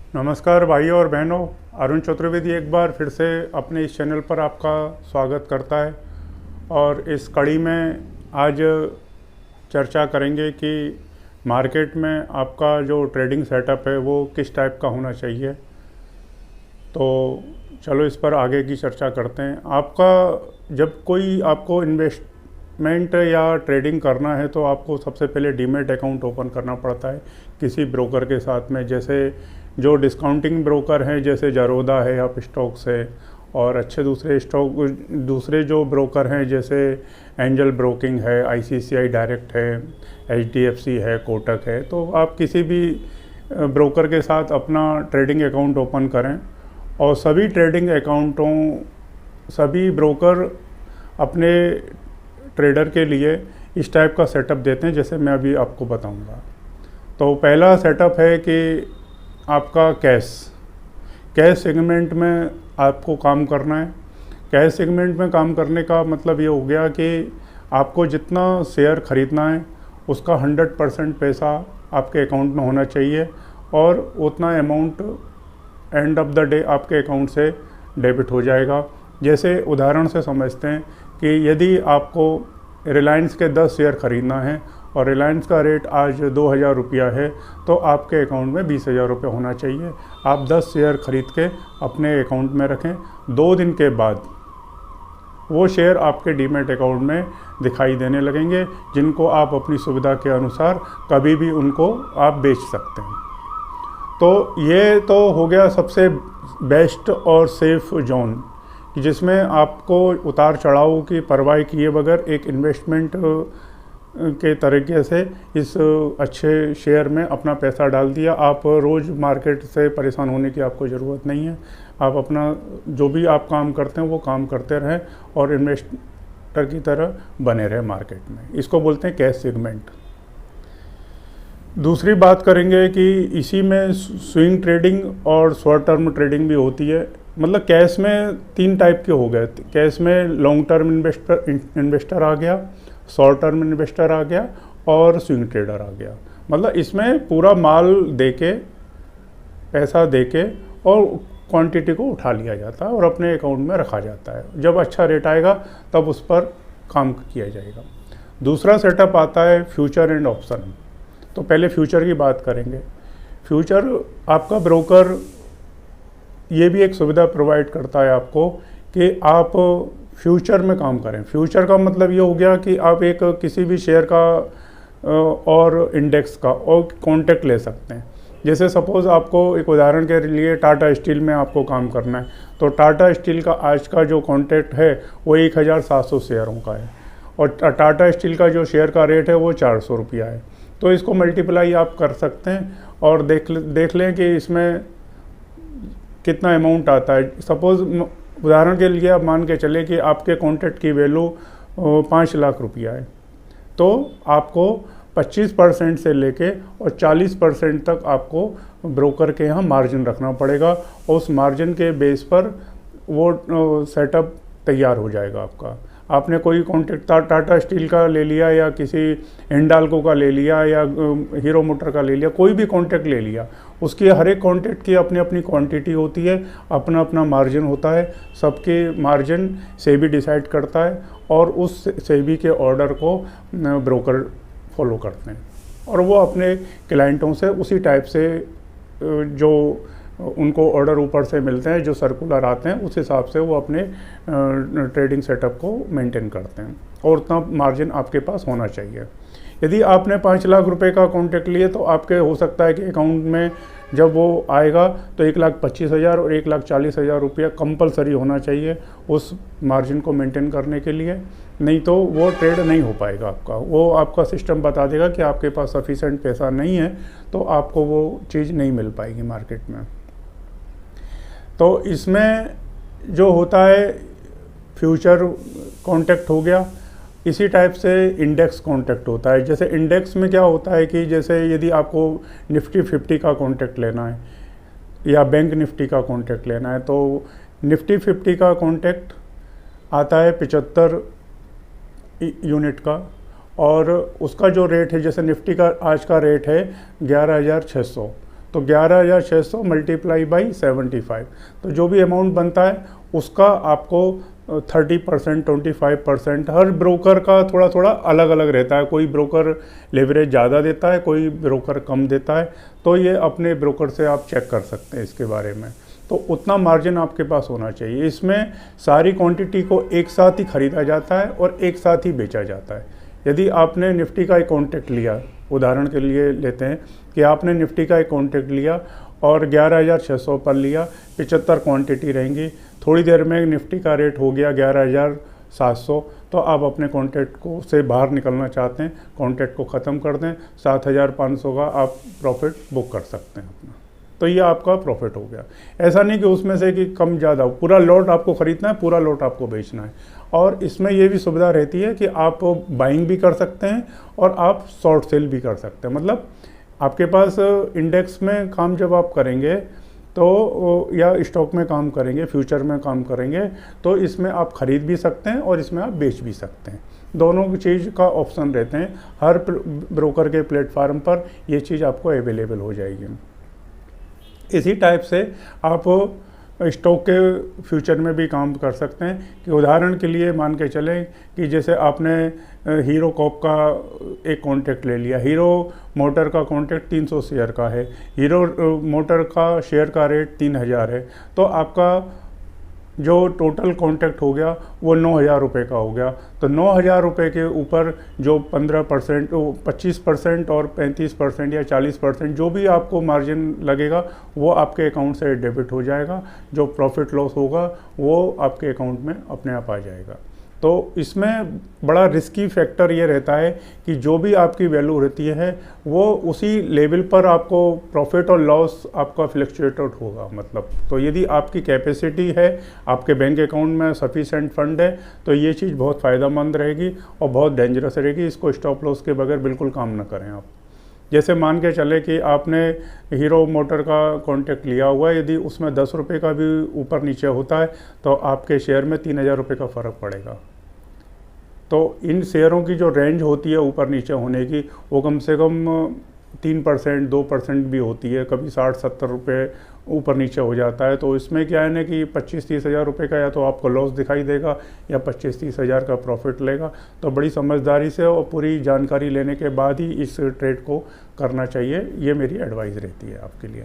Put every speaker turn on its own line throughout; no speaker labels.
नमस्कार भाइयों और बहनों। अरुण चतुर्वेदी एक बार फिर से अपने इस चैनल पर आपका स्वागत करता है। और इस कड़ी में आज चर्चा करेंगे कि मार्केट में आपका जो ट्रेडिंग सेटअप है वो किस टाइप का होना चाहिए। तो चलो इस पर आगे की चर्चा करते हैं। आपका जब कोई आपको इन्वेस्टमेंट या ट्रेडिंग करना है तो आपको सबसे पहले डीमैट अकाउंट ओपन करना पड़ता है किसी ब्रोकर के साथ में। जैसे जो डिस्काउंटिंग ब्रोकर हैं जैसे जरोदा है, अप स्टॉक्स है, और अच्छे दूसरे जो ब्रोकर हैं जैसे एंजल ब्रोकिंग है, आईसीआईसीआई डायरेक्ट है, एचडीएफसी है, कोटक है। तो आप किसी भी ब्रोकर के साथ अपना ट्रेडिंग अकाउंट ओपन करें। और सभी ब्रोकर अपने ट्रेडर के लिए इस टाइप का सेटअप देते हैं जैसे मैं अभी आपको बताऊंगा। तो पहला सेटअप है कि आपका कैश सेगमेंट में आपको काम करना है। कैश सेगमेंट में काम करने का मतलब ये हो गया कि आपको जितना शेयर खरीदना है उसका 100% पैसा आपके अकाउंट में होना चाहिए और उतना amount end of the day आपके अकाउंट से डेबिट हो जाएगा। जैसे उदाहरण से समझते हैं कि यदि आपको रिलायंस के 10 शेयर खरीदना है और रिलायंस का रेट आज 2000 रुपया है तो आपके अकाउंट में 20,000 रुपये होना चाहिए। आप 10 शेयर खरीद के अपने अकाउंट में रखें। 2 दिन के बाद वो शेयर आपके डीमैट अकाउंट में दिखाई देने लगेंगे, जिनको आप अपनी सुविधा के अनुसार कभी भी उनको आप बेच सकते हैं। तो ये तो हो गया सबसे बेस्ट और सेफ जोन, जिसमें आपको उतार चढ़ाव की परवाह किए बगैर एक इन्वेस्टमेंट के तरीके से इस अच्छे शेयर में अपना पैसा डाल दिया। आप रोज़ मार्केट से परेशान होने की आपको ज़रूरत नहीं है। आप अपना जो भी आप काम करते हैं वो काम करते रहें और इन्वेस्टर की तरह बने रहें मार्केट में। इसको बोलते हैं कैश सेगमेंट। दूसरी बात करेंगे कि इसी में स्विंग ट्रेडिंग और शॉर्ट टर्म ट्रेडिंग भी होती है। मतलब कैश में 3 टाइप के हो गए। कैश में लॉन्ग टर्म इन्वेस्टर आ गया, शॉर्ट टर्म इन्वेस्टर आ गया और स्विंग ट्रेडर आ गया। मतलब इसमें पूरा माल देके, पैसा देके और क्वांटिटी को उठा लिया जाता है और अपने अकाउंट में रखा जाता है। जब अच्छा रेट आएगा तब उस पर काम किया जाएगा। दूसरा सेटअप आता है फ्यूचर एंड ऑप्शन। तो पहले फ्यूचर की बात करेंगे। फ्यूचर आपका ब्रोकर ये भी एक सुविधा प्रोवाइड करता है आपको कि आप फ्यूचर में काम करें। फ्यूचर का मतलब ये हो गया कि आप एक किसी भी शेयर का और इंडेक्स का और कॉन्ट्रैक्ट ले सकते हैं। जैसे सपोज़ आपको एक उदाहरण के लिए टाटा स्टील में आपको काम करना है, तो टाटा स्टील का आज का जो कॉन्ट्रैक्ट है वो 1700 शेयरों का है और टाटा स्टील का जो शेयर का रेट है वो 400 रुपया है। तो इसको मल्टीप्लाई आप कर सकते हैं और देख लें कि इसमें कितना अमाउंट आता है। सपोज़ उदाहरण के लिए आप मान के चले कि आपके कॉन्ट्रैक्ट की वैल्यू 5 लाख रुपया है, तो आपको 25% से लेके और 40% तक आपको ब्रोकर के यहाँ मार्जिन रखना पड़ेगा और उस मार्जिन के बेस पर वो सेटअप तैयार हो जाएगा आपका। आपने कोई कॉन्ट्रैक्ट टाटा स्टील का ले लिया या किसी हिंडाल्को का ले लिया या हीरो मोटर का ले लिया, कोई भी कॉन्ट्रैक्ट ले लिया, उसकी हर एक कॉन्ट्रैक्ट की अपनी अपनी क्वांटिटी होती है, अपना अपना मार्जिन होता है। सबके मार्जिन सेबी डिसाइड करता है और उस सेबी के ऑर्डर को ब्रोकर फॉलो करते हैं और वो अपने क्लाइंटों से उसी टाइप से जो उनको ऑर्डर ऊपर से मिलते हैं, जो सर्कुलर आते हैं, उस हिसाब से वो अपने ट्रेडिंग सेटअप को मेंटेन करते हैं और उतना मार्जिन आपके पास होना चाहिए। यदि आपने 5 लाख रुपए का कॉन्ट्रैक्ट लिए तो आपके हो सकता है कि अकाउंट में जब वो आएगा तो 1,25,000 और 1,40,000 रुपया कंपलसरी होना चाहिए उस मार्जिन को मेंटेन करने के लिए, नहीं तो वो ट्रेड नहीं हो पाएगा आपका। वो आपका सिस्टम बता देगा कि आपके पास सफिशेंट पैसा नहीं है, तो आपको वो चीज़ नहीं मिल पाएगी मार्केट में। तो इसमें जो होता है फ्यूचर कॉन्ट्रैक्ट हो गया। इसी टाइप से इंडेक्स कॉन्ट्रैक्ट होता है। जैसे इंडेक्स में क्या होता है कि जैसे यदि आपको निफ्टी 50 का कॉन्ट्रैक्ट लेना है या बैंक निफ्टी का कॉन्ट्रैक्ट लेना है, तो निफ्टी 50 का कॉन्ट्रैक्ट आता है 75 यूनिट का और उसका जो रेट है, जैसे निफ्टी का आज का रेट है 11,600, तो 11,600 मल्टीप्लाई बाई 75, तो जो भी अमाउंट बनता है उसका आपको 30%, 25%, हर ब्रोकर का थोड़ा थोड़ा अलग अलग रहता है। कोई ब्रोकर लेवरेज ज़्यादा देता है, कोई ब्रोकर कम देता है, तो ये अपने ब्रोकर से आप चेक कर सकते हैं इसके बारे में। तो उतना मार्जिन आपके पास होना चाहिए। इसमें सारी क्वांटिटी को एक साथ ही खरीदा जाता है और एक साथ ही बेचा जाता है। यदि आपने निफ्टी का एक कॉन्ट्रैक्ट लिया, उदाहरण के लिए लेते हैं कि आपने निफ्टी का एक कॉन्ट्रैक्ट लिया और 11,600 पर लिया, 75 क्वांटिटी रहेंगी, थोड़ी देर में निफ्टी का रेट हो गया 11,700, तो आप अपने कॉन्ट्रैक्ट को से बाहर निकलना चाहते हैं, कॉन्ट्रैक्ट को ख़त्म कर दें, 7,500 का आप प्रॉफिट बुक कर सकते हैं अपना। तो ये आपका प्रॉफिट हो गया। ऐसा नहीं कि उसमें से कि कम ज़्यादा, पूरा लॉट आपको ख़रीदना है, पूरा लॉट आपको बेचना है। और इसमें ये भी सुविधा रहती है कि आप बाइंग भी कर सकते हैं और आप शॉर्ट सेल भी कर सकते हैं। मतलब आपके पास इंडेक्स में काम जब आप करेंगे तो या स्टॉक में काम करेंगे, फ्यूचर में काम करेंगे, तो इसमें आप ख़रीद भी सकते हैं और इसमें आप बेच भी सकते हैं। दोनों चीज़ का ऑप्शन रहते हैं। हर ब्रोकर के प्लेटफार्म पर ये चीज़ आपको अवेलेबल हो जाएगी। इसी टाइप से आप स्टॉक के फ्यूचर में भी काम कर सकते हैं कि उदाहरण के लिए मान के चलें कि जैसे आपने हीरो कॉप का एक कॉन्ट्रैक्ट ले लिया, हीरो मोटर का कॉन्ट्रैक्ट 300 शेयर का है, हीरो मोटर का शेयर का रेट 3,000 है, तो आपका जो टोटल कॉन्ट्रैक्ट हो गया वो 9,000 रुपये का हो गया। तो 9,000 रुपये के ऊपर जो 15%, 25% और 35% या 40% जो भी आपको मार्जिन लगेगा वो आपके अकाउंट से डेबिट हो जाएगा। जो प्रॉफिट लॉस होगा वो आपके अकाउंट में अपने आप आ जाएगा। तो इसमें बड़ा रिस्की फैक्टर ये रहता है कि जो भी आपकी वैल्यू रहती है वो उसी लेवल पर आपको प्रॉफिट और लॉस आपका फ्लक्चुएटेड होगा। मतलब तो यदि आपकी कैपेसिटी है, आपके बैंक अकाउंट में सफिशेंट फंड है, तो ये चीज़ बहुत फ़ायदेमंद रहेगी और बहुत डेंजरस रहेगी। इसको स्टॉप लॉस के बगैर बिल्कुल काम ना करें आप। जैसे मान के चले कि आपने हीरो मोटर का कॉन्ट्रैक्ट लिया हुआ है, यदि उसमें 10 रुपये का भी ऊपर नीचे होता है तो आपके शेयर में 3,000 रुपये का फ़र्क पड़ेगा। तो इन शेयरों की जो रेंज होती है ऊपर नीचे होने की, वो कम से कम 3%, 2% भी होती है, कभी 60-70 रुपये ऊपर नीचे हो जाता है। तो इसमें क्या है ना कि 25-30 हज़ार रुपये का या तो आपको लॉस दिखाई देगा या 25-30 हज़ार का प्रॉफिट लेगा। तो बड़ी समझदारी से और पूरी जानकारी लेने के बाद ही इस ट्रेड को करना चाहिए, ये मेरी एडवाइस रहती है आपके लिए।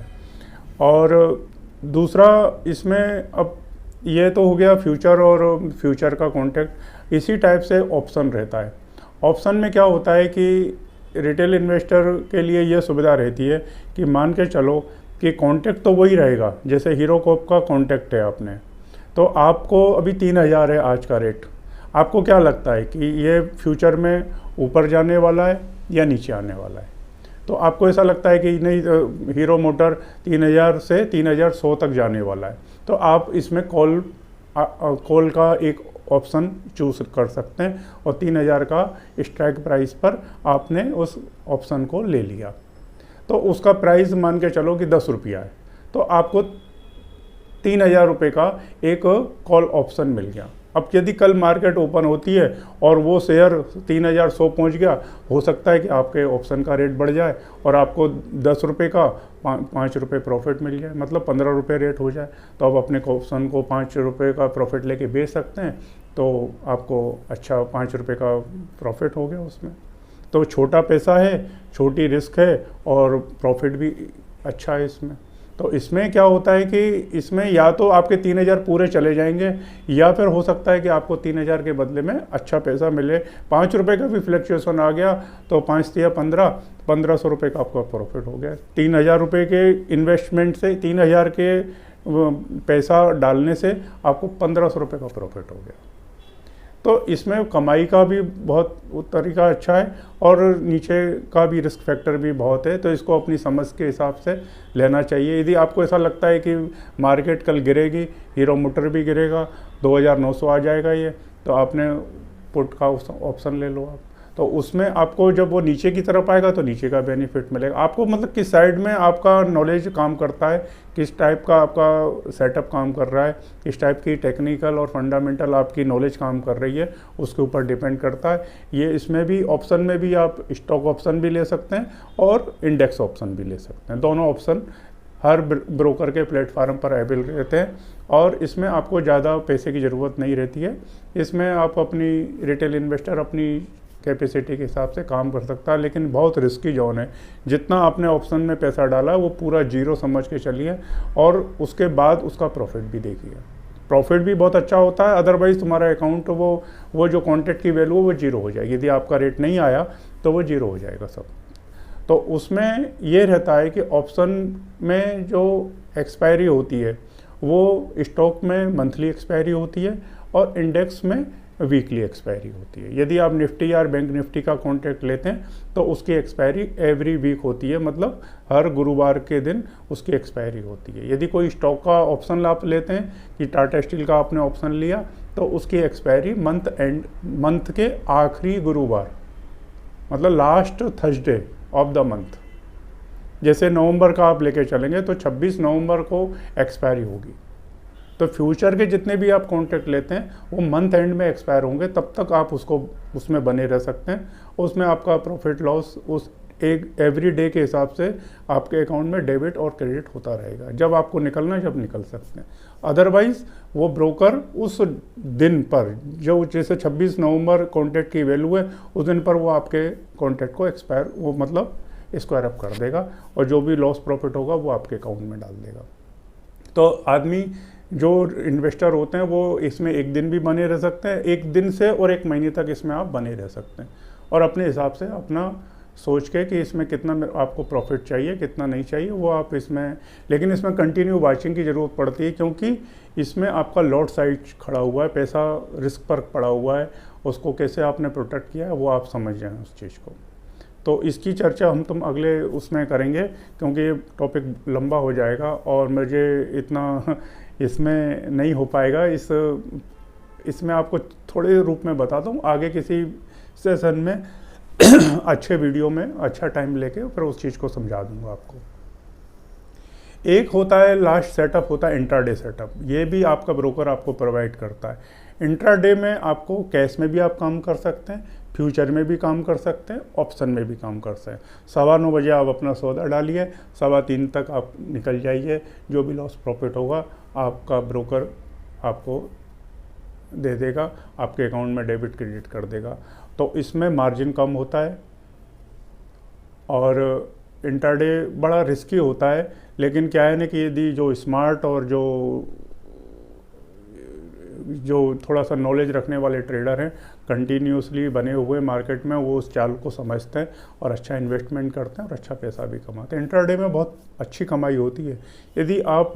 और दूसरा इसमें अब ये तो हो गया फ्यूचर और फ्यूचर का कॉन्ट्रैक्ट। इसी टाइप से ऑप्शन रहता है। ऑप्शन में क्या होता है कि रिटेल इन्वेस्टर के लिए ये सुविधा रहती है कि मान के चलो कि कॉन्ट्रैक्ट तो वही रहेगा, जैसे हीरो कॉप का कॉन्ट्रैक्ट है आपने, तो आपको अभी 3,000 है आज का रेट। आपको क्या लगता है कि ये फ्यूचर में ऊपर जाने वाला है या नीचे आने वाला है? तो आपको ऐसा लगता है कि नहीं, हीरो मोटर 3,000 से 3,100 तक जाने वाला है, तो आप इसमें कॉल का एक ऑप्शन चूज कर सकते हैं और 3,000 का स्ट्राइक प्राइस पर आपने उस ऑप्शन को ले लिया। तो उसका प्राइस मान के चलो कि 10 रुपया है, तो आपको 3,000 रुपये का एक कॉल ऑप्शन मिल गया। अब यदि कल मार्केट ओपन होती है और वो शेयर 3,100 पहुँच गया, हो सकता है कि आपके ऑप्शन का रेट बढ़ जाए और आपको 10 रुपये का 5 रुपये प्रॉफिट मिल जाए, मतलब 15 रुपये रेट हो जाए। तो आप अपने ऑप्शन को 5 रुपये का प्रॉफिट लेके बेच सकते हैं, तो आपको अच्छा 5 रुपये का प्रॉफिट हो गया उसमें। तो छोटा पैसा है, छोटी रिस्क है और प्रॉफिट भी अच्छा है इसमें। तो इसमें क्या होता है कि इसमें या तो आपके 3,000 पूरे चले जाएंगे या फिर हो सकता है कि आपको 3,000 के बदले में अच्छा पैसा मिले। 5 रुपये का भी फ्लक्चुएशन आ गया तो 5 या 1500 रुपये का आपका प्रॉफिट हो गया। 3,000 रुपये के इन्वेस्टमेंट से, 3,000 के पैसा डालने से आपको 1,500 रुपये का प्रॉफिट हो गया। तो इसमें कमाई का भी बहुत तरीका अच्छा है और नीचे का भी रिस्क फैक्टर भी बहुत है। तो इसको अपनी समझ के हिसाब से लेना चाहिए। यदि आपको ऐसा लगता है कि मार्केट कल गिरेगी, हीरो मोटर भी गिरेगा, 2,900 आ जाएगा ये, तो आपने पुट का ऑप्शन ले लो आप। तो उसमें आपको जब वो नीचे की तरफ आएगा तो नीचे का बेनिफिट मिलेगा आपको, मतलब किस साइड में आपका नॉलेज काम करता है, किस टाइप का आपका सेटअप काम कर रहा है, किस टाइप की टेक्निकल और फंडामेंटल आपकी नॉलेज काम कर रही है, उसके ऊपर डिपेंड करता है। ये इसमें भी ऑप्शन में भी आप स्टॉक ऑप्शन भी ले सकते हैं और इंडेक्स ऑप्शन भी ले सकते हैं। दोनों ऑप्शन हर ब्रोकर के प्लेटफार्म पर अवेलेबल रहते हैं और इसमें आपको ज़्यादा पैसे की ज़रूरत नहीं रहती है। इसमें आप अपनी रिटेल इन्वेस्टर अपनी कैपेसिटी के हिसाब से काम कर सकता है, लेकिन बहुत रिस्की जोन है। जितना आपने ऑप्शन में पैसा डाला वो पूरा जीरो समझ के चलिए और उसके बाद उसका प्रॉफिट भी देखिए। प्रॉफिट भी बहुत अच्छा होता है, अदरवाइज़ तुम्हारा अकाउंट वो जो कॉन्ट्रैक्ट की वैल्यू वो जीरो हो जाएगी। यदि आपका रेट नहीं आया तो वो जीरो हो जाएगा सब। तो उसमें ये रहता है कि ऑप्शन में जो एक्सपायरी होती है वो स्टॉक में मंथली एक्सपायरी होती है और इंडेक्स में वीकली एक्सपायरी होती है। यदि आप निफ्टी या बैंक निफ्टी का कॉन्ट्रैक्ट लेते हैं तो उसकी एक्सपायरी एवरी वीक होती है, मतलब हर गुरुवार के दिन उसकी एक्सपायरी होती है। यदि कोई स्टॉक का ऑप्शन आप लेते हैं कि टाटा स्टील का आपने ऑप्शन लिया तो उसकी एक्सपायरी मंथ के आखिरी गुरुवार, मतलब last Thursday of the month. जैसे नवंबर का आप लेके चलेंगे तो 26 नवंबर को एक्सपायरी होगी। तो फ्यूचर के जितने भी आप कॉन्ट्रैक्ट लेते हैं वो मंथ एंड में एक्सपायर होंगे, तब तक आप उसमें बने रह सकते हैं। उसमें आपका प्रॉफिट लॉस उस एक एवरी डे के हिसाब से आपके अकाउंट में डेबिट और क्रेडिट होता रहेगा। जब आपको निकलना है जब निकल सकते हैं। अदरवाइज़ वो ब्रोकर उस दिन पर जो जैसे 26 नवंबर कॉन्ट्रैक्ट की वैल्यू है उस दिन पर वो आपके कॉन्ट्रैक्ट को एक्सपायर वो मतलब स्क्वायर अप कर देगा और जो भी लॉस प्रॉफिट होगा वो आपके अकाउंट में डाल देगा। तो आदमी जो इन्वेस्टर होते हैं वो इसमें एक दिन भी बने रह सकते हैं, एक दिन से और एक महीने तक इसमें आप बने रह सकते हैं और अपने हिसाब से अपना सोच के कि इसमें कितना आपको प्रॉफिट चाहिए कितना नहीं चाहिए वो आप इसमें, लेकिन इसमें कंटिन्यू वाचिंग की ज़रूरत पड़ती है क्योंकि इसमें आपका लॉट साइज खड़ा हुआ है, पैसा रिस्क पर पड़ा हुआ है, उसको कैसे आपने प्रोटेक्ट किया है वो आप समझ जाएं उस चीज़ को। तो इसकी चर्चा तुम अगले उसमें करेंगे क्योंकि ये टॉपिक लंबा हो जाएगा और मुझे इतना इसमें नहीं हो पाएगा। इसमें आपको थोड़े रूप में बताता हूँ, आगे किसी सेशन में अच्छे वीडियो में अच्छा टाइम लेके फिर उस चीज़ को समझा दूंगा आपको। एक होता है लास्ट सेटअप होता है इंट्राडे सेटअप, ये भी आपका ब्रोकर आपको प्रोवाइड करता है। इंट्राडे में आपको कैश में भी आप काम कर सकते हैं, फ्यूचर में भी काम कर सकते हैं, ऑप्शन में भी काम कर सकते हैं। 9:15 बजे आप अपना सौदा डालिए, 3:15 तक आप निकल जाइए, जो भी लॉस प्रॉफिट होगा आपका ब्रोकर आपको दे देगा, आपके अकाउंट में डेबिट क्रेडिट कर देगा। तो इसमें मार्जिन कम होता है और इंट्राडे बड़ा रिस्की होता है, लेकिन क्या है ना कि यदि जो स्मार्ट और जो थोड़ा सा नॉलेज रखने वाले ट्रेडर हैं, कंटिन्यूसली बने हुए मार्केट में, वो उस चाल को समझते हैं और अच्छा इन्वेस्टमेंट करते हैं और अच्छा पैसा भी कमाते हैं। इंट्राडे में बहुत अच्छी कमाई होती है। यदि आप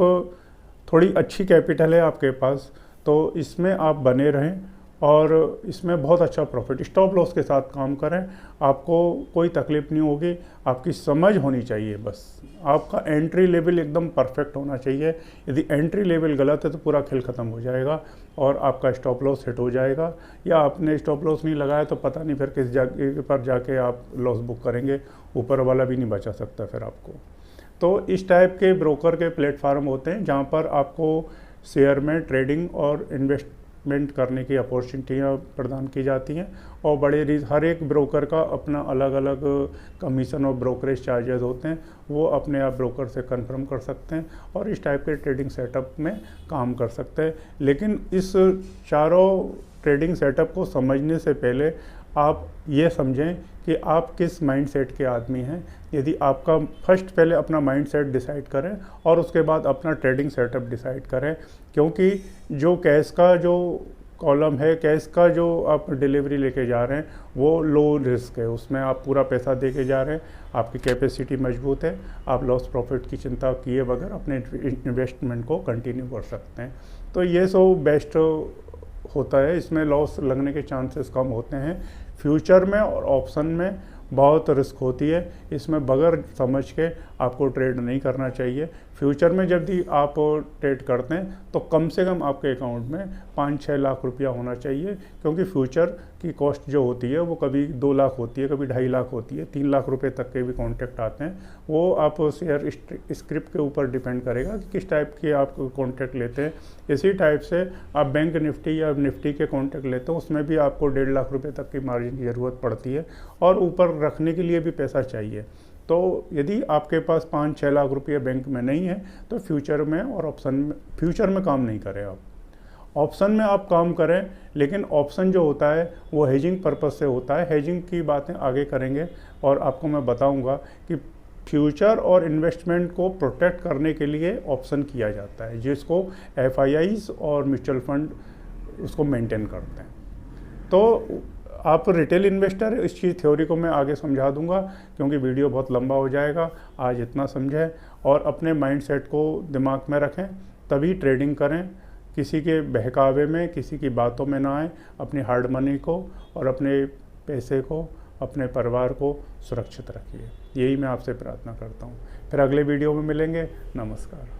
थोड़ी अच्छी कैपिटल है आपके पास तो इसमें आप बने रहें और इसमें बहुत अच्छा प्रॉफिट, स्टॉप लॉस के साथ काम करें, आपको कोई तकलीफ नहीं होगी। आपकी समझ होनी चाहिए, बस आपका एंट्री लेवल एकदम परफेक्ट होना चाहिए। यदि एंट्री लेवल गलत है तो पूरा खेल ख़त्म हो जाएगा और आपका स्टॉप लॉस हिट हो जाएगा, या आपने स्टॉप लॉस नहीं लगाया तो पता नहीं फिर किस जगह पर जाके आप लॉस बुक करेंगे, ऊपर वाला भी नहीं बचा सकता फिर आपको। तो इस टाइप के ब्रोकर के प्लेटफार्म होते हैं जहाँ पर आपको शेयर में ट्रेडिंग और इन्वेस्टमेंट करने की अपॉर्चुनिटियाँ प्रदान की जाती हैं और हर एक ब्रोकर का अपना अलग अलग कमीशन और ब्रोकरेज चार्जेस होते हैं, वो अपने आप ब्रोकर से कंफर्म कर सकते हैं और इस टाइप के ट्रेडिंग सेटअप में काम कर सकते हैं। लेकिन इस चारों ट्रेडिंग सेटअप को समझने से पहले आप ये समझें कि आप किस माइंडसेट के आदमी हैं। यदि आपका फर्स्ट पहले अपना माइंडसेट डिसाइड करें और उसके बाद अपना ट्रेडिंग सेटअप डिसाइड करें, क्योंकि जो कैश का जो कॉलम है, कैश का जो आप डिलीवरी लेके जा रहे हैं वो लो रिस्क है, उसमें आप पूरा पैसा दे के जा रहे हैं, आपकी कैपेसिटी मजबूत है, आप लॉस प्रॉफिट की चिंता किए बगैर अपने इन्वेस्टमेंट को कंटिन्यू कर सकते हैं। तो ये सब बेस्ट होता है, इसमें लॉस लगने के चांसेस कम होते हैं। फ्यूचर में और ऑप्शन में बहुत रिस्क होती है, इसमें बगैर समझ के आपको ट्रेड नहीं करना चाहिए। फ्यूचर में जब भी आप ट्रेड करते हैं तो कम से कम आपके अकाउंट में 5-6 लाख रुपया होना चाहिए, क्योंकि फ्यूचर की कॉस्ट जो होती है वो कभी 2 लाख होती है, कभी 2.5 लाख होती है, 3 लाख रुपए तक के भी कॉन्ट्रैक्ट आते हैं। वो आप शेयर स्क्रिप्ट के ऊपर डिपेंड करेगा कि किस टाइप के आप कॉन्ट्रैक्ट लेते हैं। इसी टाइप से आप बैंक निफ्टी या निफ्टी के कॉन्ट्रैक्ट लेते हो, उसमें भी आपको 1.5 लाख रुपए तक की मार्जिन की ज़रूरत पड़ती है और ऊपर रखने के लिए भी पैसा चाहिए। तो यदि आपके पास 5-6 लाख रुपये बैंक में नहीं है तो फ्यूचर में और ऑप्शन में, फ्यूचर में काम नहीं करें आप, ऑप्शन में आप काम करें। लेकिन ऑप्शन जो होता है वो हेजिंग पर्पस से होता है। हेजिंग की बातें आगे करेंगे और आपको मैं बताऊंगा कि फ्यूचर और इन्वेस्टमेंट को प्रोटेक्ट करने के लिए ऑप्शन किया जाता है, जिसको FIIs और म्यूचुअल फंड उसको मेंटेन करते हैं। तो आप रिटेल इन्वेस्टर, इस चीज़ थ्योरी को मैं आगे समझा दूंगा क्योंकि वीडियो बहुत लंबा हो जाएगा। आज इतना समझें और अपने माइंडसेट को दिमाग में रखें, तभी ट्रेडिंग करें। किसी के बहकावे में, किसी की बातों में ना आए। अपनी हार्ड मनी को और अपने पैसे को, अपने परिवार को सुरक्षित रखिए। यही मैं आपसे प्रार्थना करता हूँ। फिर अगले वीडियो में मिलेंगे। नमस्कार।